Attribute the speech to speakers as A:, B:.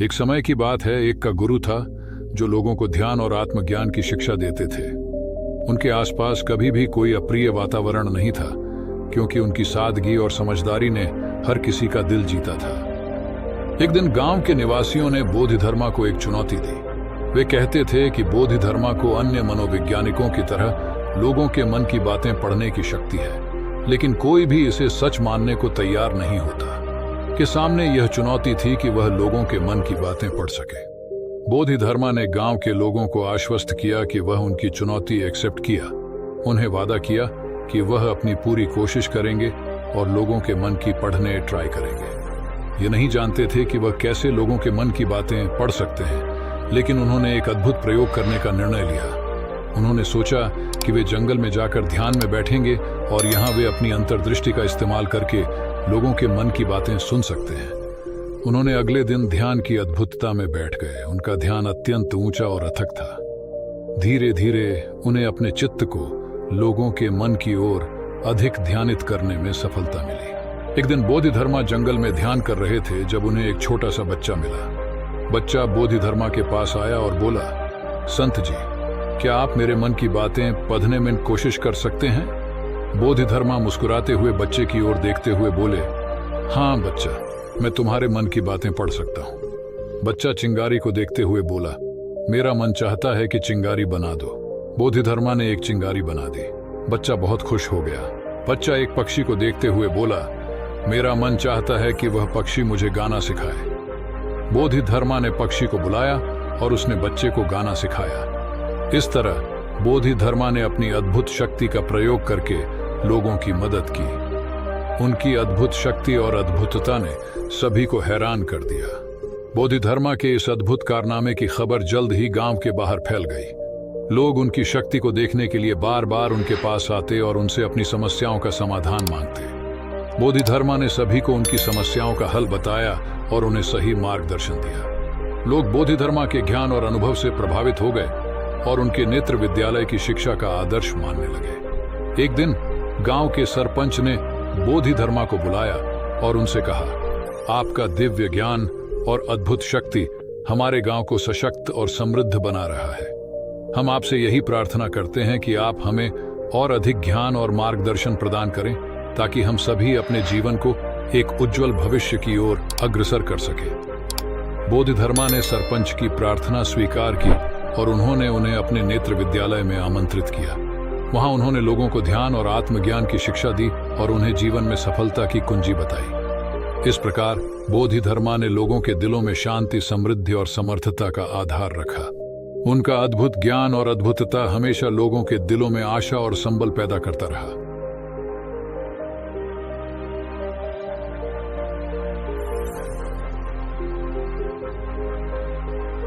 A: एक समय की बात है, एक का गुरु था जो लोगों को ध्यान और आत्मज्ञान की शिक्षा देते थे। उनके आसपास कभी भी कोई अप्रिय वातावरण नहीं था, क्योंकि उनकी सादगी और समझदारी ने हर किसी का दिल जीता था। एक दिन गांव के निवासियों ने बोधिधर्मा को एक चुनौती दी। वे कहते थे कि बोधिधर्मा को अन्य मनोवैज्ञानिकों की तरह लोगों के मन की बातें पढ़ने की शक्ति है, लेकिन कोई भी इसे सच मानने को तैयार नहीं होता। के सामने यह चुनौती थी कि वह लोगों के मन की बातें पढ़ सके। बोधिधर्मा ने गांव के लोगों को आश्वस्त किया कि वह उनकी चुनौती एक्सेप्ट किया। उन्हें वादा किया कि वह अपनी पूरी कोशिश करेंगे और लोगों के मन की पढ़ने ट्राई करेंगे। ये नहीं जानते थे कि वह कैसे लोगों के मन की बातें पढ़ सकते हैं, लेकिन उन्होंने एक अद्भुत प्रयोग करने का निर्णय लिया। उन्होंने सोचा कि वे जंगल में जाकर ध्यान में बैठेंगे और यहाँ वे अपनी अंतर्दृष्टि का इस्तेमाल करके लोगों के मन की बातें सुन सकते हैं। उन्होंने अगले दिन ध्यान की अद्भुतता में बैठ गए। उनका ध्यान अत्यंत ऊंचा और अथक था। धीरे धीरे उन्हें अपने चित्त को लोगों के मन की ओर अधिक ध्यानित करने में सफलता मिली। एक दिन बोधिधर्मा जंगल में ध्यान कर रहे थे जब उन्हें एक छोटा सा बच्चा मिला। बच्चा बोधिधर्मा के पास आया और बोला, संत जी, क्या आप मेरे मन की बातें पढ़ने में कोशिश कर सकते हैं? बोधिधर्मा मुस्कुराते हुए बच्चे की ओर देखते हुए बोले, हाँ बच्चा, मैं तुम्हारे मन की बातें पढ़ सकता हूँ। बच्चा चिंगारी को देखते हुए बोला, मेरा मन चाहता है कि चिंगारी बना दो। बोधिधर्मा ने एक चिंगारी बना दी। बच्चा बहुत खुश हो गया। बच्चा एक पक्षी को देखते हुए बोला, मेरा मन चाहता है कि वह पक्षी मुझे गाना सिखाए। बोधिधर्मा ने पक्षी को बुलाया और उसने बच्चे को गाना सिखाया। इस तरह बोधिधर्मा ने अपनी अद्भुत शक्ति का प्रयोग करके लोगों की मदद की। उनकी अद्भुत शक्ति और अद्भुतता ने सभी को हैरान कर दिया। बोधिधर्मा के इस अद्भुत कारनामे की खबर जल्द ही गांव के बाहर फैल गई। लोग उनकी शक्ति को देखने के लिए बार बार उनके पास आते और उनसे अपनी समस्याओं का समाधान मांगते। बोधिधर्मा ने सभी को उनकी समस्याओं का हल बताया और उन्हें सही मार्गदर्शन दिया। लोग बोधिधर्मा के ज्ञान और अनुभव से प्रभावित हो गए और उनके नेत्र विद्यालय की शिक्षा का आदर्श मानने लगे। एक दिन गांव के सरपंच ने बोधिधर्मा को बुलाया और उनसे कहा, आपका दिव्य ज्ञान और अद्भुत शक्ति हमारे गांव को सशक्त और समृद्ध बना रहा है। हम आपसे यही प्रार्थना करते हैं कि आप हमें और अधिक ज्ञान और मार्गदर्शन प्रदान करें, ताकि हम सभी अपने जीवन को एक उज्जवल भविष्य की ओर अग्रसर कर सकें। बोधिधर्मा ने सरपंच की प्रार्थना स्वीकार की और उन्होंने उन्हें अपने नेत्र विद्यालय में आमंत्रित किया। वहां उन्होंने लोगों को ध्यान और आत्मज्ञान की शिक्षा दी और उन्हें जीवन में सफलता की कुंजी बताई। इस प्रकार बोधिधर्मा ने लोगों के दिलों में शांति, समृद्धि और समर्थता का आधार रखा। उनका अद्भुत ज्ञान और अद्भुतता हमेशा लोगों के दिलों में आशा और संबल पैदा करता रहा।